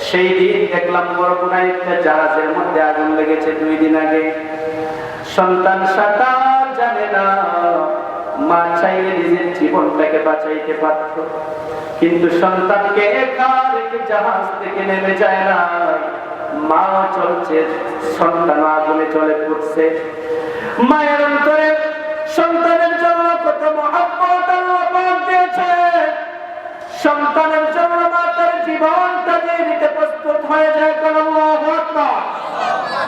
সেই দিন দেখলাম বরগুনায় একটা জাহাজের মধ্যে আগুন লেগেছে 2 দিন আগে। সন্তান সাঁতার জানে না, মা চাইলে নিজের জীবনটাকে বাঁচাইতে পারত, কিন্তু সন্তানকে একা রেখে জাহাজ থেকে নেমে যায় না। মা চলছে, সন্তান আগুনে চলে পড়ছে। মায়ের অন্তরে সন্তানের জন্য কত মহব্বত আল্লাহ পাক দিয়েছে। সন্তানের জন্য মা তার জীবনটা দিয়ে দিতে প্রস্তুত হয়ে যায়। আল্লাহু আকবার।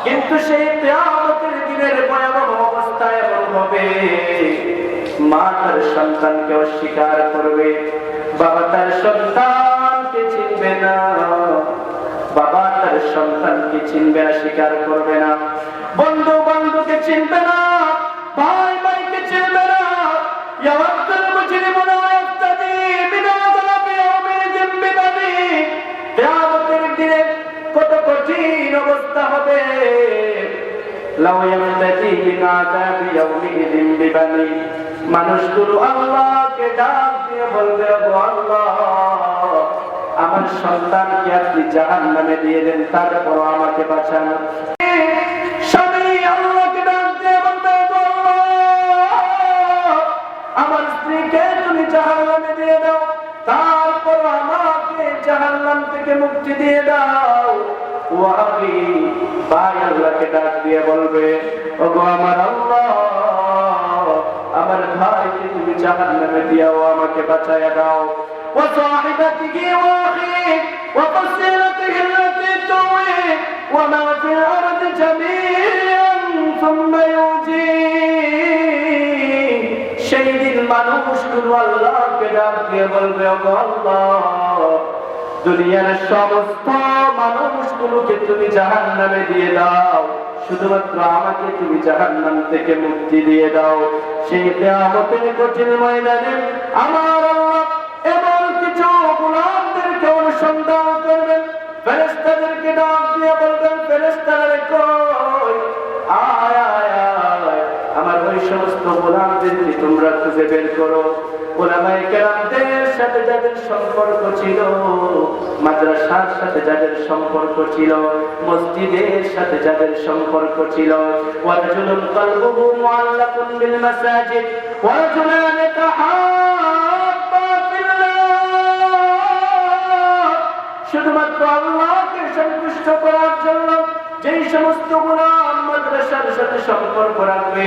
কিন্তু সেই কিয়ামতের দিনের ভয়াবহ অবস্থা এমন হবে, মা তার সন্তানকে অস্বীকার করবে, বাবা তার সন্তানকে চিনবে না, বাবা তার সন্তানকে চিনবে না, স্বীকার করবে না, বন্ধু বন্ধুকে চিনবে না, ভাই ভাইকে চিনবে না। ইয়াওয়াক্কাল মুজরিমুনা ওয়াফতাদি মিন আযাবি ইয়াউমিযিন বিবানি। কিয়ামতের দিনে কত কঠিন অবস্থা হবে। লাউ ইয়াফতাদি মিন আযাবি ইয়াউমিযিন বিবানি। মানুষগুলো আল্লাহকে ডাক দিয়ে বলবে, ও আল্লাহ, আমার সন্তানকে আপনি জাহান্নামে দিয়ে দেন, তারপর আমাকে বাঁচান। স্বামী আল্লাহকে ডাক দিয়ে বলবে, ও আল্লাহ, আমার স্ত্রীকে তুমি জাহান্নামে দিয়ে দাও, তারপর আমাকে জাহান্নাম থেকে মুক্তি দিয়ে দাও। ওয়াহি ভাই আল্লাহকে ডাক দিয়ে বলবে, ওগো আমার আল্লাহ, আমার ভাইকে তুমি জাহান্নামে দিও, আমাকে বাঁচায়া দাও। ওয়া সাহিবাতিহি ওয়া আখিহি ওয়া ফাসিলাতিহি আল্লাতী তুওয়ি ওয়া মা ফিল আরদি জামিআন সুম্মা ইউজি। সেই দিন মানুষগুলো আল্লাহকে ডাক দিয়ে বলবে, ওগো আল্লাহ, দুনিয়ার সমস্ত মানুষগুলোকে তুমি জাহান্নামে দিয়ে দাও, শুধুমাত্র আমাকে তুমি জাহান্নাম থেকে মুক্তি দিয়ে দাও। সেই কিয়ামতের কঠিন ময়দানে আমার আল্লাহ এমন কিছু গোলামদেরকে অনুসন্ধান করবেন, ফেরেশতাদেরকে ডাক দিয়ে বলবেন, ফেরেশতারা কই, আয় আয় আয়, আমার ওই সমস্ত গোলামদেরকে তোমরা খুঁজে বের করো। উলামায়ে কেরামদের সাথে যাদের সম্পর্ক ছিল, মাদ্রাসার সাথে যাদের সম্পর্ক ছিল, মসজিদের সাথে যাদের সম্পর্ক ছিল, ওয়ারাজুলুন কলবুহু মুআল্লাকুন বিল মাসাজিদ ওয়ারাজুলান তাহাব্বা ফিল্লাহ। শুধুমাত্র আল্লাহকে সন্তুষ্ট করার জন্য যেই সমস্ত গোলাম মাদ্রাসার সাথে সম্পর্ক রাখবে,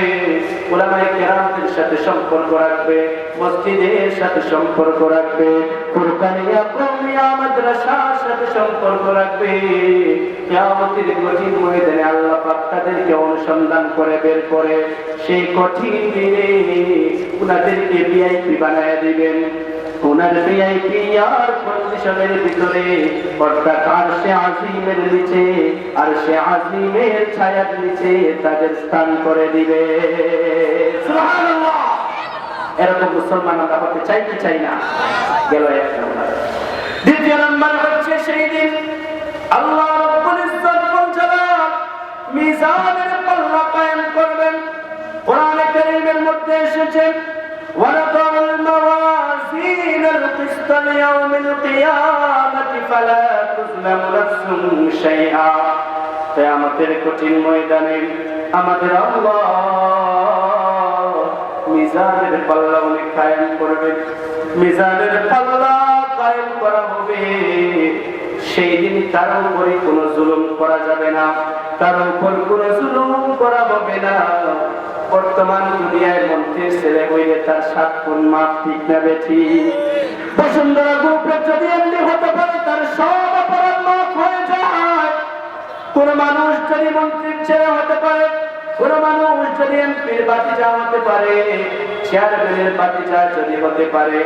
উলামায়ে কেরামদের সাথে সম্পর্ক রাখবে, মসজিদের সাথে সম্পর্ক রাখবে, ফুরকানিয়া কওমিয়া মাদ্রাসার সাথে সম্পর্ক রাখবে, কিয়ামতের কঠিন ময়দানে আল্লাহ পাক তাদেরকে অনুসন্ধান করে বের করে সেই কঠিন দিনে উনাদেরকে ভিআইপি বানায়া দিবেন। উনার ভিআইপি আর কন্ডিশনের ভিতরে অর্থাৎ আরশে আজিমের নিচে, আরশে আজিমের ছায়ার নিচে তাদের স্থান করে দিবে। সুবহানাল্লাহ। এরকম মুসলমান আমরা হতে চাই কি চাই না? গেল এক নাম্বার। দ্বিতীয় নাম্বার হচ্ছে সেই দিন আল্লাহ রাব্বুল ইজ্জত ওয়াল জালাল মিজানের পাল্লা কায়েম করবেন। কোরআনে কারীমের মধ্যে এসেছে, ওয়ানাদাউ আল মাওয়াজিন আল কিসত লিয়াউমিল কিয়ামাতি ফালা তুযলামু নাফসুন শাইআ। কিয়ামতের কঠিন ময়দানে আমাদের আল্লাহ মিজানের পাল্লা উনি কায়েম করবেন। মিজানের পাল্লা কায়েম করা হবে। সেই দিন তার উপরে কোনো জুলুম করা যাবে না, তার উপর কোনো জুলুম করা হবে না। বর্তমান দুনিয়ায় মন্ত্রীর ছেলে হইলে তার 7 গুণ মাপ, ঠিক না বেঠি? বসুন্ধরা গ্রুপের যদি এমনি হতে পারে তার সব অপরাধ মাফ হয়ে যায়। কোন মানুষ যদি মন্ত্রীর ছেলে হতে পারে, কোন মানুষ যদি এমপির বাতিজা হতে পারে, চেয়ারম্যানের বাতিজা যদি হতে পারে,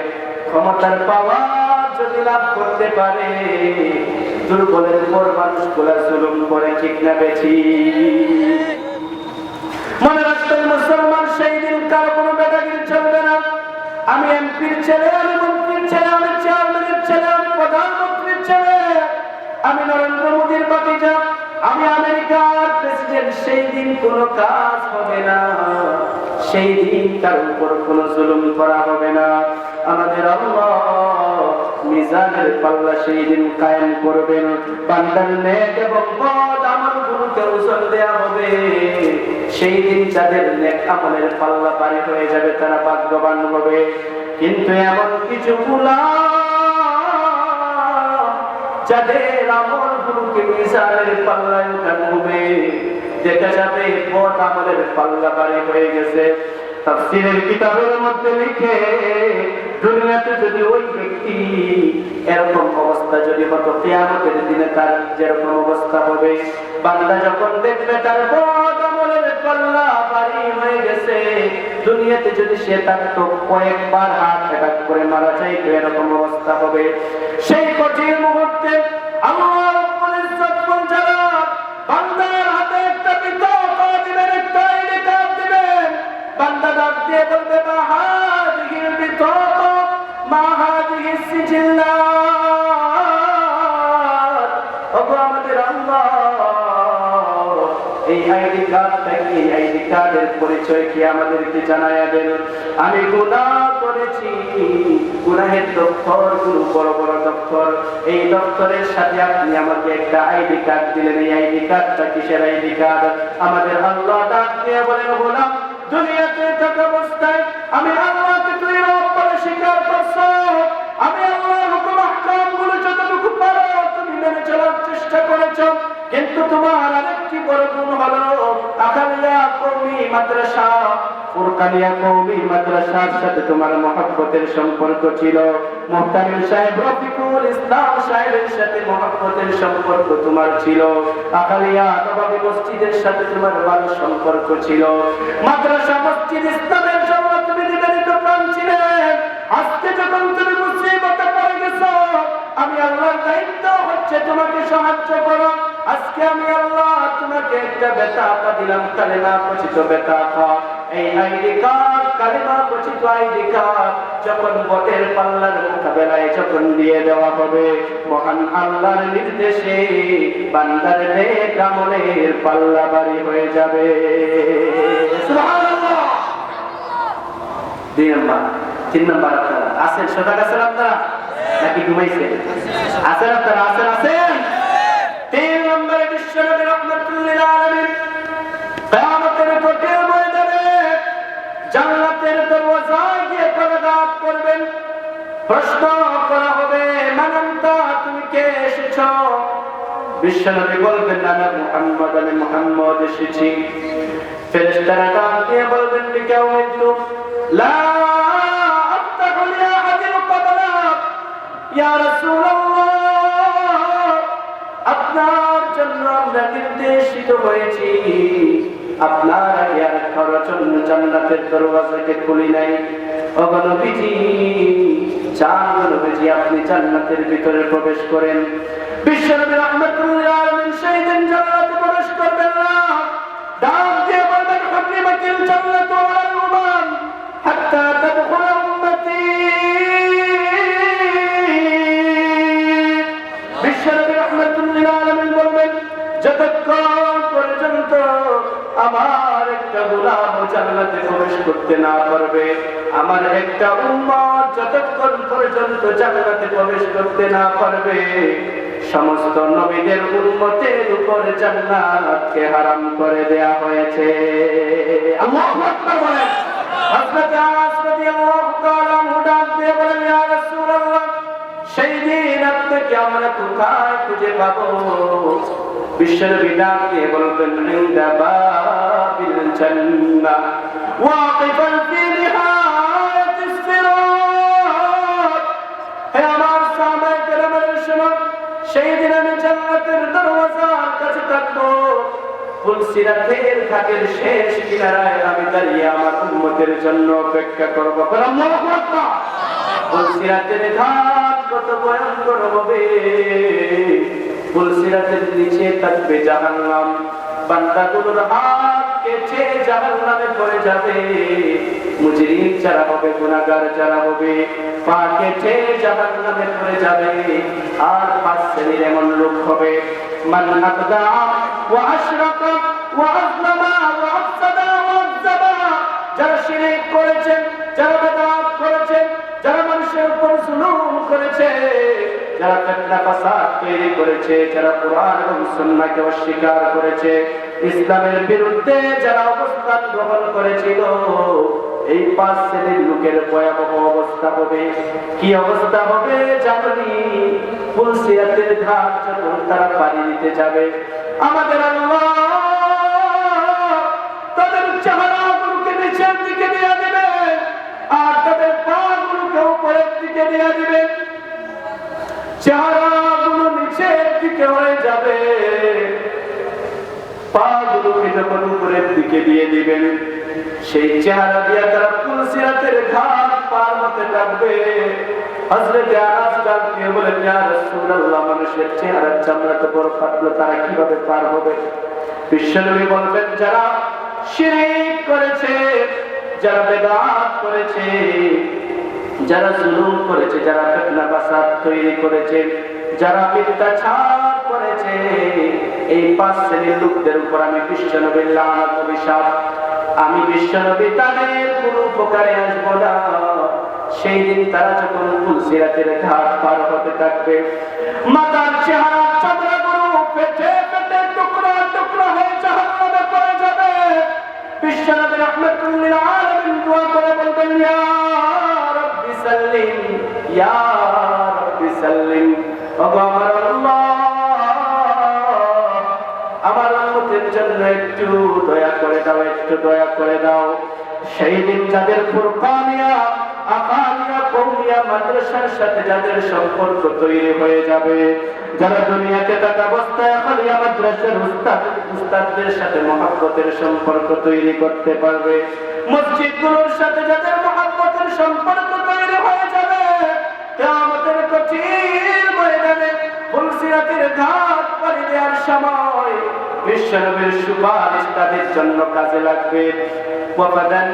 ক্ষমতার পাওয়ার যদি লাভ করতে পারে, দুর্বলের উপর মানুষগুলা জুলুম করে, ঠিক না বেঠি? মনে রাখতেন মুসলমান, সেই দিন কার কোনো বেদাগিরি চলবে না। আমি এমপির ছেলে, আমি মন্ত্রীর ছেলে, আমি চেয়ারম্যানের ছেলে, আমি প্রধানমন্ত্রীর ছেলে, আমি নরেন্দ্র মোদীর বাতিজা, আমি আমেরিকার প্রেসিডেন্ট, সেই দিন কোনো কাজ হবে না। সেই দিন তার উপর কোনো জুলুম করা হবে না। আমাদের আল্লাহ মিজানের পাল্লা সেই দিন কায়েম করবেন। বান্দার নেক এবং বদ আমলগুলোকে ওজন দেয়া হবে। সেই দিন যাদের নেক আমলের পাল্লা ভারী হয়ে যাবে তারা ভাগ্যবান হবে। কিন্তু এমন কিছু গোলাম যাদের আমলগুলোকে মিজানের পাল্লায় উঠানো হবে, দেখা যাবে বদ আমলের পাল্লা ভারী হয়ে গেছে। তাফসীরের কিতাবের মধ্যে লিখে, দুনিয়াতে যদি ওই ব্যক্তি এরকম অবস্থা যদি হতো, কিয়ামতের দিনে তার যেরকম অবস্থা হবে, বান্দা যখন দেখবে তার বদ আমলের পাল্লা ভারী হয়ে গেছে, দুনিয়াতে যদি সে থাকতো কয়েকবার হাত অ্যাটাক করে মারা যাইতো, এরকম অবস্থা হবে। সেই কঠিন মুহূর্তে আল্লাহ রাব্বুল ইজ্জত যারা বান্দার হাতে একটা বিতকা দিবেন, একটা আইডি কার্ড দিবেন, বান্দা ডাক দিয়ে বলবে মা হাদিহিল বিতকা মা হাদিহিস সিজিল্লাত, ওগো আমাদের আল্লাহ, এই আইডি কার্ডটা কি, এই আইডি কার্ডের পরিচয় কি আমাদেরকে জানায়া দেন। আমি গুনাহ করেছি, গুনাহের দপ্তর, বড় বড় দপ্তর, এই দপ্তরের সাথে আপনি আমাকে একটা আইডি কার্ড দিলেন, এই আইডি কার্ডটা কিসের আইডি কার্ড? আমাদের আল্লাহ ডাক দিয়ে বলেন, গোলাম দুনিয়াতে থাকা অবস্থায় আমি আল্লাহকে তুই রব বলে স্বীকার করছো, আমি আল্লাহর হুকুম আহকামগুলো যতটুকু পারো তুমি মেনে চলার চেষ্টা করেছো, কিন্তু তোমার আরেকটি বড় গুণ হলো আকালিয়া কওমি মাদ্রাসা, ফুরকানিয়া কওমি মাদ্রাসার সাথে তোমার মহব্বতের সম্পর্ক ছিল। মুহতামিম সাহেব রফিকুল ইসলাম সাহেবের সাথে মহব্বতের সম্পর্ক তোমার ছিল। আকালিয়া নবাবী মসজিদের সাথে তোমার ভালো সম্পর্ক ছিল। মাদ্রাসা মসজিদ ইসলামের জন্য তুমি নিবেদিত প্রাণ ছিলে। আজকে যখন তুমি মুসিবতে পড়ে গেছো, আমি আল্লাহর দায়িত্ব হচ্ছে তোমাকে সাহায্য করা। আজকে আমি আল্লাহ তোমাকে একটা বেতাকা দিলাম, কালেমা পরিচিত বেতাকা। এই আইডি কার্ড, কালেমা পরিচিত আইডি কার্ড যখন বটের পাল্লার মোকাবেলায় যখন দিয়ে দেওয়া হবে, মহান আল্লাহর নির্দেশে বান্দার নেক আমলের পাল্লা ভারী হয়ে যাবে। সুবহানাল্লাহ। 2 নম্বর, 3 নম্বর আপনারা আছেন, সজাগ আছেন আপনারা নাকি ঘুমাইছেন? আছেন আপনারা? আছেন, আছেন। 3 নম্বরে বিশ্বনবী রাহমাতুল্লিল আলামিন কিয়ামতের কঠিন ময়দানে জান্নাতের দরওয়াজায় গিয়ে প্রবেশ করবেন। প্রশ্ন করা হবে, মান আনতা, তুমি কে এসেছো? বিশ্বনবী বলবেন, আনা মুহাম্মদ, আমি মুহাম্মদ এসেছি। ফেরেশতারা ডাক দিয়ে বলবেন, বিকা উমিতু লা আফতাহু লি আহাদিন ক্বাবলাক ইয়া রাসূলুল্লাহ, আপনার জন্য আমরা নির্দেশিত হয়েছি, আপনার আগে আর কারোর জন্য জান্নাতের দরওয়াজাকে খুলি নাই। ওগো নবীজি, চান নবীজি আপনি জান্নাতের ভিতরে প্রবেশ করেন। বিশ্বনবী রাহমাতুল্লিল আলামিন সেই দিন জান্নাতে প্রবেশ করবেন না। ডাক দিয়ে বলবেন, হুররিমাতিল জান্নাতু আলাল উমাম হাত্তা তাদখুলা উম্মতি। বিশ্বনবী রাহমাতুল্লিল আলামিন বলবেন, যতক্ষণ পর্যন্ত আমার একটা গোলাম জান্নাতে প্রবেশ করতে না পারবে, আমার একটা উম্মত যতক্ষণ পর্যন্ত জান্নাতে প্রবেশ করতে না পারবে, সমস্ত নবীদের উম্মতের উপর জান্নাতকে হারাম করে দেয়া হয়েছে। আল্লাহু আকবার বলেন। হযরত আনাস রাদিয়াল্লাহু তাআলা আনহু ডাক দিয়ে বলেন, ইয়া রাসূলুল্লাহ, সেই দিন আপনাকে আমরা কোথায় খুঁজে পাবো? বিশ্বনবী ডাক দিয়ে বলবেন, ইনদা বাবিল জান্নাহ ওয়াকিফান ফি নিহায়াতিস সিরাত। হে আমার সাহাবায়ে কেরামের শুনো, সেই দিন আমি জান্নাতের দরওয়াজার কাছে থাকবো, ফুলসিরাতের ঘাটের শেষ কিনারায় আমি দাঁড়িয়ে আমার উম্মতের জন্য অপেক্ষা করবো। আল্লাহু আকবার। ফুলসিরাতের ঘাট কত ভয়ঙ্কর হবে! ফুলসিরাতের নিচে থাকবে জাহান্নাম, বান্দাগুলোর হাত কেটে জাহান্নামে পড়ে যাবে। মুজরিম যারা হবে, গুনাহগার যারা হবে, পা কেটে জাহান্নামে পড়ে যাবে। আর 5 শ্রেণীর এমন লোক হবে, মান আবদা ওয়া আশরাকা ওয়া আযলামা ওয়া আফসাদা ওয়া আযযাবা, যারা শিরক করেছেন, যারা বিদআত করেছেন, যারা মানুষের উপর জুলুম করেছে, যারা ফিতনা ফাসাদ তৈরি করেছে, যারা কোরআন এবং সুন্নাহকে অস্বীকার করেছে, ইসলামের বিরুদ্ধে যারা অবস্থান গ্রহণ করেছিল, এই 5 শ্রেণীর লোকের ভয়াবহ অবস্থা হবে। কি অবস্থা হবে জানি? ফুলসিরাতের ঘাট যখন তারা পাড়ি দিতে যাবে, আমাদের আল্লাহ তাদের চেহারাগুলোকে নিচের দিকে নিয়ে দিবে, আর তাদের পাগুলোকে উপরের দিকে নিয়ে দিবে। চেহারাগুলো নিচের দিকে হয়ে যাবে, পাগুলোকে যখন উপরের দিকে দিয়ে দিবেন, সেই চেহারা দিয়ে তারা ফুলসিরাতের ঘাট পার হতে থাকবে। হযরত আনাস ডাকতে বলেন, ইয়া রাসূলুল্লাহ, মানুষের চেহারার চামড়া তো বড় পাতলা, তারা কিভাবে পার হবে? বিশ্বনবী বলবেন, যারা শিরক করেছে, যারা বেদাত করেছে, যারা জুলুম করেছে, যারা ফিতনা ফাসাদ তৈরি করেছে, যারা মিথ্যাচার করেছে, এই 5 শ্রেণীর লোকদের উপর আমি বিশ্বনবীর লানত অভিশাপ, আমি বিশ্বনবী তাদের কোনো উপকারে আসবো না। সেই দিন তারা যখন ফুলসিরাতের ঘাট পার হতে থাকবে, মাতার চেহারা চামড়াগুলো ফেটে ফেটে টুকরা টুকরা হয়ে জাহান্নামে পড়ে যাবে। বিশ্বনবী রাহমাতুল লিল আলামিন দোয়া করে বলবেন, ইয়া রাব্বি সাল্লিম, ইয়া রাব্বি সাল্লিম। ওগো আমার আল্লাহ, আমার উম্মতের জন্য একটু দয়া করে দাও, একটু দয়া করে দাও। সেই দিন যাদের ফুরকানিয়া, আকানিয়া, কওমিয়া মাদ্রাসার সাথে যাদের সম্পর্ক তৈরি হয়ে যাবে, যারা দুনিয়াতে থাকা অবস্থায় আকানিয়া মাদ্রাসার উস্তাদদের সাথে মহব্বতের সম্পর্ক তৈরি করতে পারবে, মসজিদগুলোর সাথে যাদের মহব্বতের সম্পর্ক তৈরি হয়ে যাবে, কিয়ামতের কঠিন ময়দানে ফুলসিরাতের ঘাট পাড়ি দেওয়ার সময় বিশ্বনবীর সুপারিশ তাদের জন্য কাজে লাগবে। ওয়াবাদান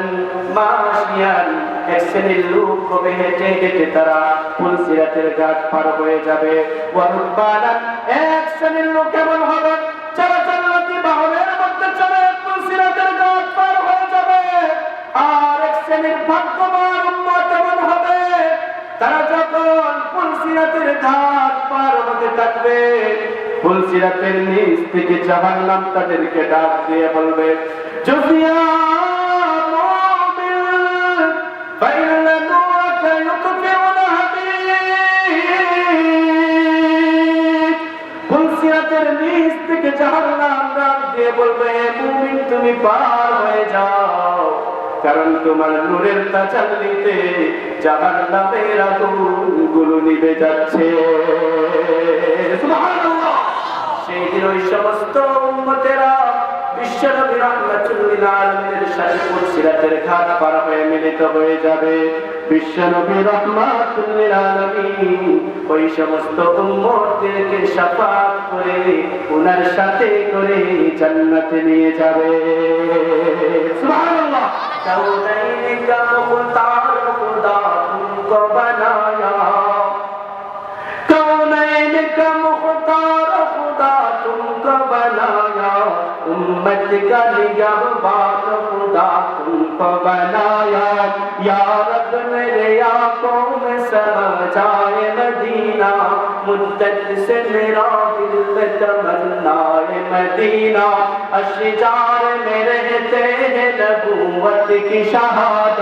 মাশিয়ান, এক শ্রেণীর লোক হবে হেঁটে হেঁটে তারা ফুলসিরাতের ঘাট পার হয়ে যাবে। ওয়ারুবানান, এক শ্রেণীর লোক এমন হবে যারা জান্নাতি বাহনের মধ্যে চলে ফুলসিরাতের ঘাট পার হয়ে যাবে। আর এক শ্রেণীর ভাগ্যবান উম্মত এমন হবে, তারা যখন ফুলসিরাতের ঘাট পার হতে থাকবে, ফুলসিরাতের নিচ থেকে জাহান্নাম তাদেরকে ডাক দিয়ে বলবে, জুফিয়া মুমিন ফাইন্না নূরাকা ইউতফিউল হাদিদ। ফুলসিরাতের নিচ থেকে জাহান্নাম ডাক দিয়ে বলবে, হে মুমিন, তুমি পার হয়ে যাও, কারণ তোমার নূরের তাজাল্লিতে জাহান্নামের আগুনগুলো নিভে যাচ্ছে। সুবহানাল্লাহ। সেই দিন ওই সমস্ত উম্মতেরা বিশ্বনবী রাহমাতুল লিল আলামিনের সাথে ফুলসিরাতের ঘাট পার হয়ে মিলিত হয়ে যাবে। বিশ্বনবী রাহমাতুল লিল আলামিন ওই সমস্ত উম্মতদেরকে শাফাআত করে ওনার সাথে করে জান্নাতে নিয়ে যাবে। সুবহানাল্লাহ। কাউনাইন কা মুখতার খুদা তুমকো বানায়া, কাউনাইন কা মুখতার খুদা তুমকো বানায়া, उम्मत का निगहबान खुदा तुमको बनाया। या रब मेरे आंखों में समा जाए मदीना, मुद्दत से मेरा दिल में तमन्नाए मदीना। अशजार में रहते हैं नबूवत की शहादत,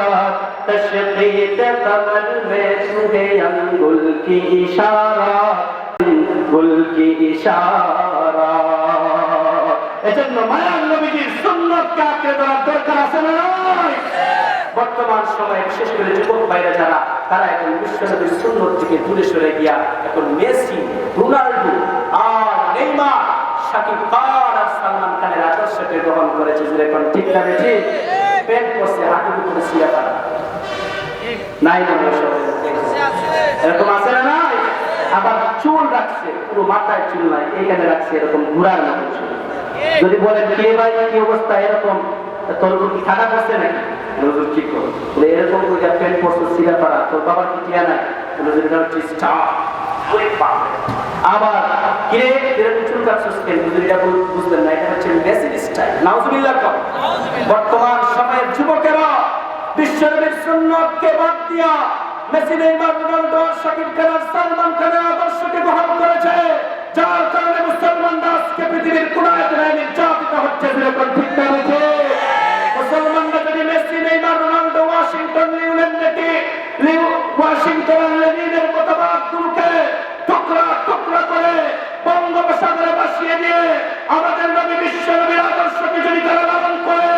तशकीक कमर में तुम्हें अंगुल की इशारा, अंगुल की इशारा। এজন্য মায়ার নবীজির সুন্নতকে আঁকড়ে ধরার দরকার আছে না? বর্তমান সময়ে বিশেষ করে যুবক ভাইরা যারা, তারা এখন বিশ্বনবীর সুন্নত থেকে দূরে সরে গিয়া এখন মেসি, রোনাল্ডো আর নেইমার, শাকিব খান আর সালমান খানের আদর্শকে গ্রহণ করেছে। এখন ঠিক না বেশি প্যান্ট পরছে, হাঁটুর উপরে সিয়া পারা নাই, এরকম আছে না? নাই। আবার চুল রাখছে, পুরো মাথায় চুল নাই, এইখানে রাখছে এরকম ঘুরার মতো চুল। যদি বলেন কে ভাই কি অবস্থা, এরকম তোর কি ঠান্ডা পড়ছে নাকি? ঠিক করো, এরকম প্যান্ট পরছে সিরা পাড়া, তোর বাবার কি টিয়া নাই? আবার কিরে এরকম চুল কাটছিস কেন? এটা বুঝলেন না, এটা হচ্ছে মেসির স্টাইল। নাউজুবিল্লাহ। বর্তমান সময়ের যুবকেরা বিশ্বনবীর সুন্নতকে বাদ দিয়া Messi, Neymar, Ronaldo, Shakib Khan, Salman খানের আদর্শকে গ্রহণ করেছে, যার কারণে মুসলমানরা আজকে পৃথিবীর কোনায় কোনায় নির্যাতিত হচ্ছে। ঠিক না? মুসলমানরা যদি মেসি, নেইমার, রোনাল্ডো, ওয়াশিংটন লেনিনের মতবাদগুলোকে টুকরা টুকরা করে বঙ্গোপসাগরে ভাসিয়ে দিয়ে আমাদের নবী বিশ্ব নবীর আদর্শকে যদি তারা লালন করে,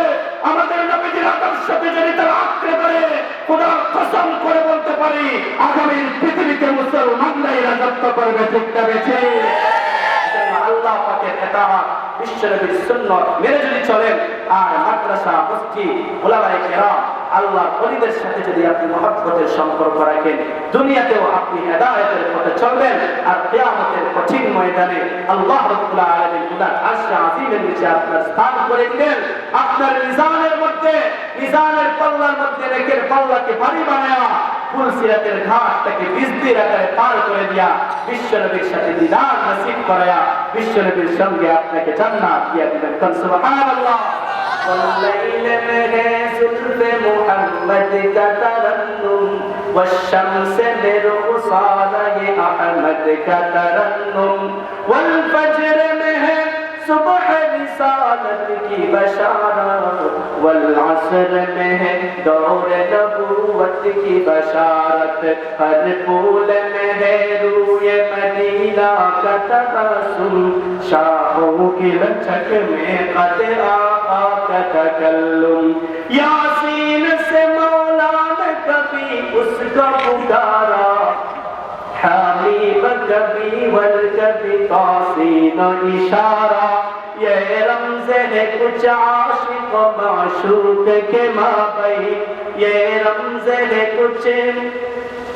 আমাদের নবীর আদর্শকে যদি তারা আঁকড়ে ধরে, খোদার কসম করে বলতে পারি আগামীর পৃথিবীতে মুসলমানরাই রাজত্ব করবে। ঠিক না? আল্লাহ পাকের ইতাআত, বিশ্ব নবীর সুন্নাত মেনে যদি চলেন, আর মাদ্রাসা, মসজিদ, উলামায়ে কেরাম, আল্লাহর ওলিদের সাথে যদি আপনি মহব্বতের সম্পর্ক রাখেন, দুনিয়াতেও আপনি হেদায়েতের পথে চলবেন, আর কিয়ামতের কঠিন ময়দানে আল্লাহ রাব্বুল আলামিন উনার আরশে আজিমের নিচে আপনার স্থান করে দিবেন। আপনার মিজানের মধ্যে, মিজানের পাল্লার মধ্যে নেকের পাল্লাকে ভারী বানায়া ফুলসিরাতের ঘাটটাকে বিজলির আকারে পার করে দিয়া বিশ্বনবীর সাথে দিদার নসিব করায়া বিশ্বনবীর সঙ্গে আপনাকে জান্নাত দিয়া দিবেন। সুবহানাল্লাহ। والليل में زلف محمد का तरन्नुम والशम्स में रुखसारा ये अहमद का तरन्नुम والفجर में है सुबह रिसालत की बशारत والعصर में है दौर नबूवत की बशारत हर फूल में है रूए मदीना का तबस्सुम शाहों की लचक में कद आका का तकल्लुम यासीन से मौला ने कभी उसका पुकारा हबीब कभी वल कभी तासीन इशारा ये रमज़ है कुछ आशिक माशूक के माबैन ये रमज़ है कुछ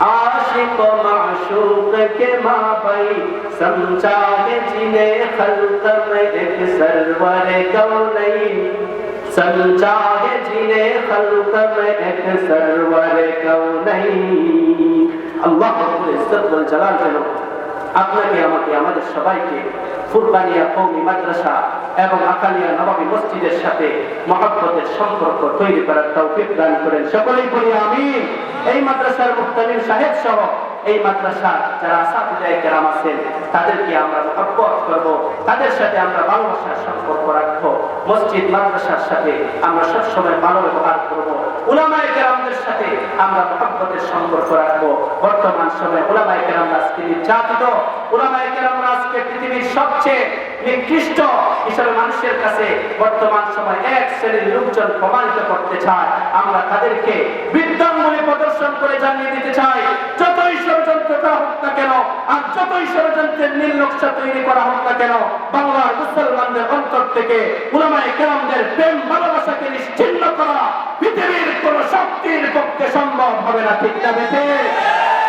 आशिक माशूक के माबैन समझा है जिन्हें खल्क़ में एक सरवर कौनैन समझा है जिन्हें खल्क़ में एक सरवर कौनैन। আল্লাহ রাব্বুল ইজ্জত ওয়াল জালাল যেন আপনাকে আমাকে আমাদের সবাইকে ফুরকানিয়া কওমি মাদ্রাসা এবং আকালিয়া নববী মসজিদের সাথে মহব্বতের সম্পর্ক তৈরি করার তৌফিক দান করেন। সকলেই বলি আমিন। এই মাদ্রাসার মুহতামিম সাহেব সহ এই মাদ্রাসার যারা আসাতিজায়ে কেরাম আছেন তাদেরকে আমরা মহব্বত করব, তাদের সাথে আমরা ভালোবাসার সম্পর্ক রাখবো। মসজিদ মাদ্রাসার সাথে আমরা সবসময় ভালো ব্যবহার করব। উলামায়ে কেরামদের সাথে আমরা মহব্বতের সম্পর্ক রাখবো। বর্তমান সময়ে উলামায়ে কেরামরা আজকে নির্যাতিত, উলামায়ে কেরামরা আজকে পৃথিবীর সবচেয়ে নিকৃষ্ট হিসেবে মানুষের কাছে বর্তমান সময় এক শ্রেণীর লোকজন প্রমাণিত করতে চায়। আমরা তাদেরকে বিদ্যাঙ্গুলি প্রদর্শন করে জানিয়ে দিতে চাই, যতই ষড়যন্ত্র করা হোক না কেন, আর যতই ষড়যন্ত্রের নীল নকশা তৈরি করা হোক না কেন, বাংলার মুসলমানদের অন্তর থেকে উলামায়ে কেরামদের প্রেম ভালোবাসাকে নিশ্চিহ্ন করা পৃথিবীর কোন শক্তির পক্ষে সম্ভব হবে না। ঠিক না? বেঁচে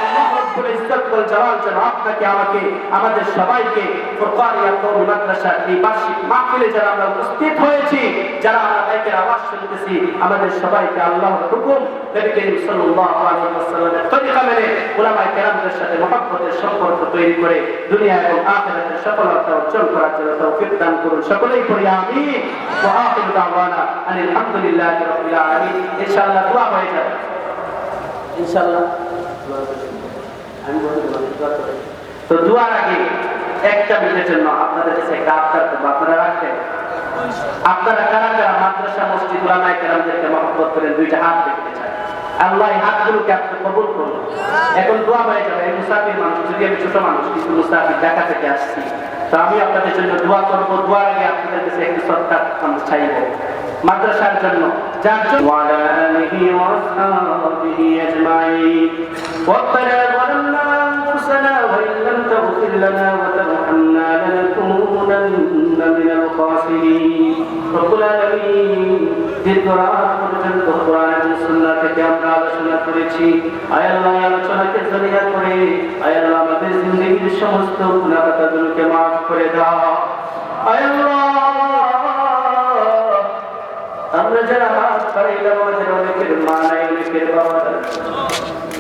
আল্লাহ রাব্বুল ইজ্জত ওয়াল জালাল যেন আপনাকে আমাকে আমাদের সবাইকে ফুরকানিয়া কওমি মাদ্রাসার এই বার্ষিক মাহফিলে যারা আমরা উপস্থিত হয়েছি, যারা আমরা মাইকের আওয়াজ শুনতেছি, আমাদের সবাইকে আল্লাহর হুকুম নবী করিম সাল্লাল্লাহু আলাইহি ওয়াসাল্লামের তরিকা মেনে উলামায়ে কেরামদের সাথে মহব্বতের সম্পর্ক তৈরি করে দুনিয়া এবং আখিরাতে সফলতা অর্জন করার জন্য তৌফিক দান করুন। সকলেই পড়ি আমিন। ওয়া আখিরু দাওয়ানা আনিল হামদুলিল্লাহি রাব্বিল আলামিন। ইনশাআল্লাহ দোয়া হয়ে যাবে। ইনশাআল্লাহ আমি তো দোয়ার আগে একটা মিনিটের জন্য আপনাদের কাছে একটা আবদার করব, আপনারা রাখবেন। আপনারা কারা কারা মাদ্রাসা মসজিদ উলামায়ে কেরামদেরকে মহব্বত করেন, দুইটা হাত দেখতে চাই। আল্লাহ এই হাতগুলোকে আপনি কবুল করুন। এখন দোয়া হয়ে যাবে। এই মুসাফির মানুষ, যদি আমি ছোট মানুষ, কিন্তু মুসাফির ঢাকা থেকে আসছি, তো আমি আপনাদের জন্য দোয়া করবো। দোয়ার আগে আপনাদের কাছে একটু সদকা চাইব মাদ্রাসার জন্য, যার জন্য ওয়ালা আলিহি ওয়া আসহাবিহি আজমাইন। ওয়াক্কানা যালামনা আনফুসানা ওয়া ইন লাম তাগফির লানা ওয়া তারহামনা লানাকুনান্না মিনাল খাসিরিন। রব্বুল আলামিন, দীর্ঘ রাত পর্যন্ত কোরআন এবং সুন্নাহ থেকে আমরা আলোচনা করেছি। আয় আল্লাহ, এই আলোচনাকে জরিয়া করে আয় আল্লাহ আমাদের জিন্দেগীর সমস্ত গুনাহ খাতাগুলোকে মাফ করে দাও। আয় আল্লাহ, আমরা যারা হাত বাড়াইলাম, আমাদের অনেকের মা নাই, অনেকের বাবা নাই,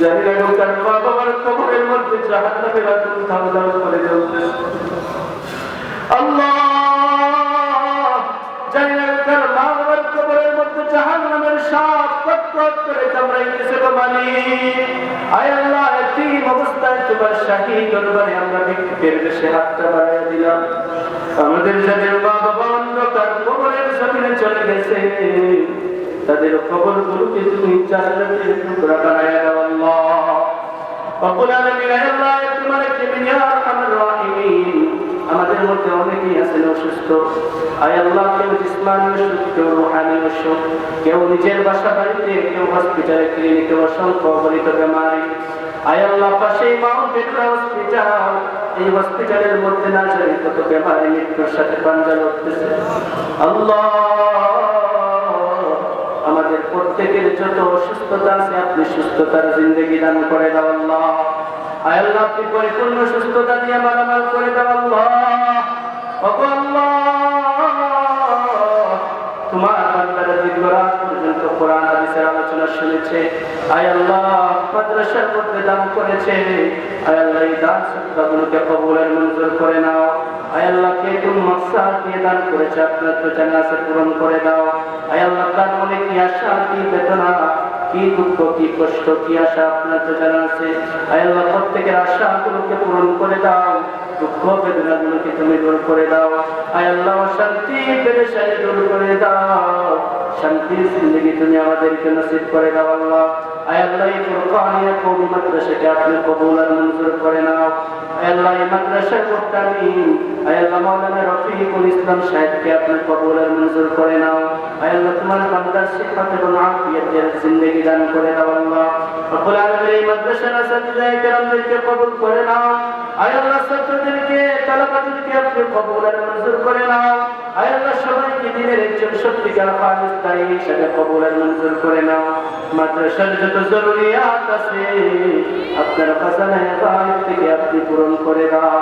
জানি না কার বাবার কবরের মধ্যে জাহান্নামের আগুন ধাউ ধাউ করে জ্বলতেছে। আল্লাহ, জানি না কার মা বাবার কবরের মধ্যে জাহান্নামের সাপ কট করে কামড়াইতেছে গো মালিক। আয় আল্লাহ, এতিম অবস্থায় তোমার শাহী দরবারে আমরা ভিক্ষুকের বেশে হাতটা বাড়াইয়া দিলাম। আমাদের যাদের মা বাবা অন্ধকার কবরের জমিনে চলে গেছে, তাদের কবরগুলোকে তুমি জান্নাতের টুকরা বানাইয়া দাও আল্লাহ। রব্বুল আলামিন, আল্লাহ তোমার কিমিয়া আরহামুর রাহিমিন। আমাদের মধ্যে অনেকেই আছেন অসুস্থ। আয় আল্লাহ, কেউ জিসমানি অসুখ, কেউ রূহানি অসুখ, কেউ নিজের বাসা বাড়িতে, কেউ হসপিটালে, ক্লিনিকে, অসংখ্য অগণিত বেমারি। আয় আল্লাহ, পাশেই মাউন্টেন হসপিটাল, এই হসপিটালের মধ্যে না জানি কত বেমারি মৃত্যুর সাথে পাঞ্জা লড়তেছে। আল্লাহ, আমাদের প্রত্যেকের যত অসুস্থতা আছে আপনি সুস্থতার জিন্দেগি দান করে দাও আল্লাহ। আয় আল্লাহ, আপনি পরিপূর্ণ সুস্থতা দিয়ে মালামাল করে দাও আল্লাহ। ওগো আল্লাহ, তোমার বান্দারা দীর্ঘ রাত পর্যন্ত কোরআন হাদিসের আলোচনা শুনেছে। আয় আল্লাহ, মাদ্রাসার মধ্যে দান করেছে। আয় আল্লাহ, এই দান সদকাগুলোকে কবুলের মঞ্জুর করে নাও। আয় আল্লাহ, কে কোন মাকসাদ দিয়ে দান করেছে আপনার তো জানা আছে, পূরণ করে দাও। আয় আল্লাহ, কার মনে কি আশা, কি বেদনা, কি দুঃখ, কি কষ্ট, কি আশা আপনার তো জানা আছে। আয় আল্লাহ, প্রত্যেকের আশাগুলোকে পূরণ করে দাও, দুঃখ বেদনাগুলোকে তুমি দূর করে দাও। আয় আল্লাহ, শান্তি পেরেশানি দূর করে দাও, শান্তির জিন্দেগি তুমি আমাদেরকে নসিব করে দাও আল্লাহ। আয় আল্লাহ, এই ফুরকানিয়া কওমি মাদ্রাসাকে আপনি কবুল আর মঞ্জুর করে নাও। আয় আল্লাহ, এই মাদ্রাসার মুত্তাকিন, আয় আল্লাহ মাওলানা রফিকুল ইসলাম সাহেবকে আপনি কবুল আর মঞ্জুর করে নাও। আয় আল্লাহ, তোমার বান্দার সিহত এবং আফিয়াতের জিন্দেগি দান করে দাও আল্লাহ। রব্বুল আলামিন, এই মাদ্রাসার আসাতিজায়ে কেরামদেরকে কবুল করে নাও। আয় আল্লাহ, ছাত্রদেরকে, তালাবাদেরকে আপনি কবুল আর মঞ্জুর করে নাও। আয় আল্লাহ, সবাইকে দিনের একজন সত্যিকার খালিস দায়ী হিসেবে কবুল আর মঞ্জুর করে নাও। মাদ্রাসার যত জরুরিয়াত আছে আপনার খাজানায়ে গায়ব থেকে আপনি পূরণ করে দাও।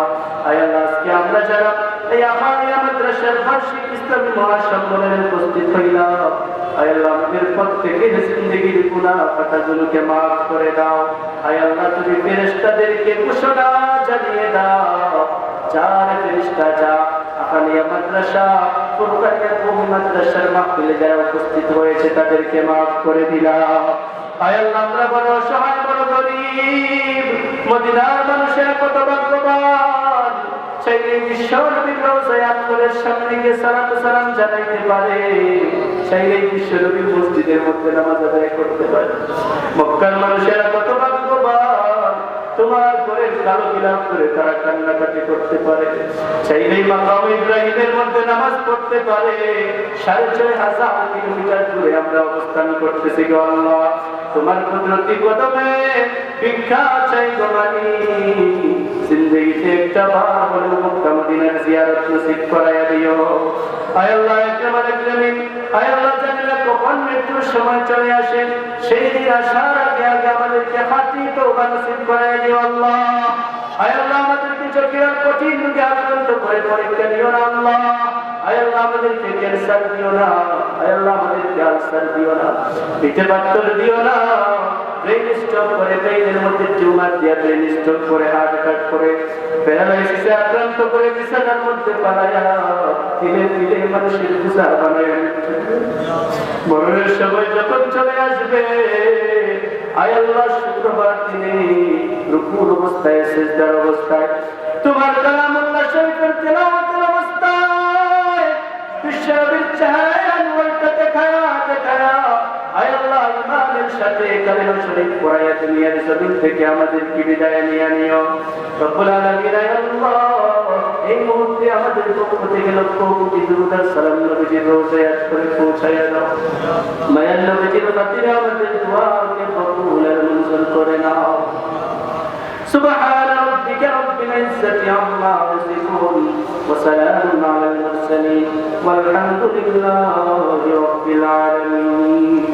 আয় আল্লাহ, আজকে আমরা যারা এই আহালিয়া মাদ্রাসার বার্ষিক ইসলামী মহাসম্মেলনে উপস্থিত হইলাম, আয় আল্লাহ, আমাদের প্রত্যেকের জিন্দেগির গুনাহ খাতাগুলোকে মাফ করে দাও। আয় আল্লাহ, তুমি ফেরেশতাদেরকে ঘোষণা জানিয়ে দাও, চার ফেরেশতা যা আহালিয়া মাদ্রাসা ফুরকানিয়া কওমি মাদ্রাসার মাহফিলে যারা উপস্থিত হয়েছে তাদেরকে মাফ করে দিলাম। আয় আল্লাহ, আমরা বড় অসহায়, বড় গরীব, মদিনার মানুষেরা কত ভাগ্যবান, চাইলে বিশ্ব নবীর রওজায়ে আতহারের সামনে গিয়ে সালাত সালাম জানাইতে পারে, চাইলে বিশ্ব নবীর মসজিদের মধ্যে নামাজ আদায় করতে পারে। মক্কার মানুষেরা কত ভাগ্যবান, তোমার ঘরের কালো বিলাপ করে তারা কান্নাকাটি করতে পারে, চাইলেই মাকাম ইব্রাহিমের মধ্যে নামাজ পড়তে পারে। ৬৫০০ কিলোমিটার দূরে আমরা অবস্থান করতেছি গো আল্লাহ, তোমার কুদরতি কদমে ভিক্ষা চাই গো মালিক। জিন্দেগিতে একটা বার হলেও মক্কা মদিনার জিয়ারত নসিব করাইয়া দিও। আয় আল্লাহ, একরামাল আকরামিন, আয় আল্লাহ, জানি না কখন মৃত্যুর সময় চলে আসে, সেই দিন আসার আগে আগে আমাদেরকে খাঁটি তওবা নসিব করাইয়া দিও আল্লাহ। আয় আল্লাহ, আমাদেরকে জটিল কঠিন রোগে আক্রান্ত করে পরীক্ষা দিও না আল্লাহ। আয় আল্লাহ, আমাদেরকে ক্যান্সার দিও না, আয় আল্লাহ, আমাদেরকে আলসার দিও না, পিঠে পাথর দিও না, ব্রেন স্ট্রোক করে, ব্রেনের মধ্যে টিউমার দিয়ে ব্রেন স্ট্রোক করে, হার্ট অ্যাটাক করে, প্যারালাইসিসে আক্রান্ত করে বিছানার মধ্যে পালায়া তিলে তিলে মানুষের গুজা বানায়। মরণের সময় যখন চলে আসবে, আয় আল্লাহ, শুক্রবার দিনে রুকুর অবস্থায়, সিজদার অবস্থায়, তোমার কালামুল্লাহ শরীফের তেলাওয়াতের অবস্থায় বিশ্বনবীর চেহারা আনওয়ারটা দেখায়া আয় আল্লাহ, ইমানের সাথে কালেমা শরীফ পড়াইয়া দুনিয়ার জমিন থেকে আমাদেরকে বিদায় নিয়ে নিও। রব্বুল আলামিন, আয় আল্লাহ, এই মুহূর্তে আমাদের পক্ষ থেকে লক্ষ কোটি দুরূদ আর সালাম নবীজির রওজায় করে পৌঁছায়া দাও। মায়ার নবীজির খাতিরে আমাদের দুআকে কবুল আর মঞ্জুর করে নাও। সুবহান রাব্বিকা রাব্বিল ইজ্জাতি আম্মা ইয়াসিফুন ওয়া সালামুন আলাল মুরসালিন ওয়ালহামদুলিল্লাহি রাব্বিল আলামিন।